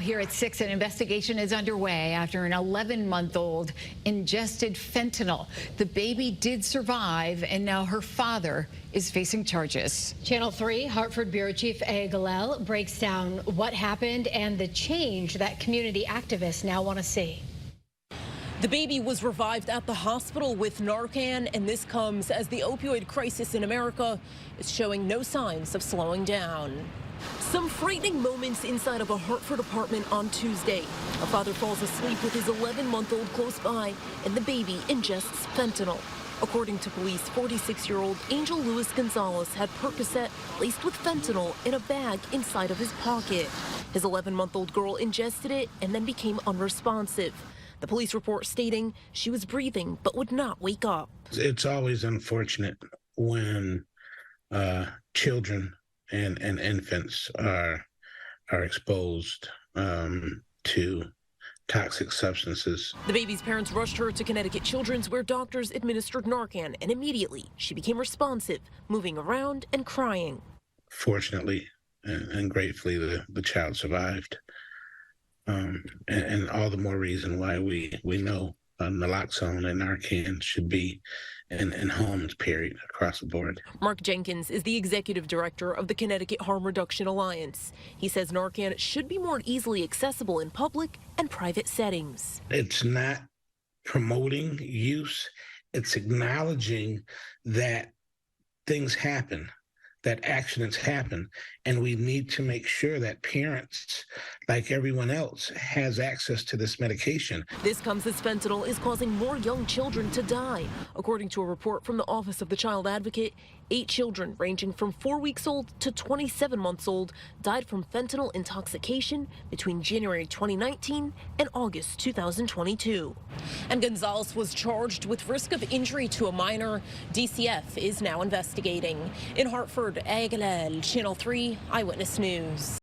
Here at 6, an investigation is underway after an 11-month-old ingested fentanyl. The baby did survive, and now her father is facing charges. Channel 3 Hartford Bureau Chief A. Galel breaks down what happened and the change that community activists now want to see. The baby was revived at the hospital with Narcan, and this comes as the opioid crisis in America is showing no signs of slowing down. Some frightening moments inside of a Hartford apartment on Tuesday. A father falls asleep with his 11-month-old close by, and the baby ingests fentanyl. According to police, 46-year-old Angel Luis Gonzalez had Percocet laced with fentanyl in a bag inside of his pocket. His 11-month-old girl ingested it and then became unresponsive. The police report stating she was breathing but would not wake up. It's always unfortunate when children and infants are exposed to toxic substances. The baby's parents rushed her to Connecticut Children's, where doctors administered Narcan, and immediately she became responsive, moving around and crying. Fortunately and gratefully, the child survived. And all the more reason why we know naloxone and Narcan should be in homes, period, across the board. Mark Jenkins is the executive director of the Connecticut Harm Reduction Alliance. He says Narcan should be more easily accessible in public and private settings. It's not promoting use, it's acknowledging that things happen, that accidents happen, and we need to make sure that parents, like everyone else, has access to this medication. This comes as fentanyl is causing more young children to die. According to a report from the Office of the Child Advocate, 8 children ranging from 4 weeks old to 27 months old died from fentanyl intoxication between January 2019 and August 2022. And Gonzalez was charged with risk of injury to a minor. DCF is now investigating. In Hartford, A. Galel, Channel 3 Eyewitness News.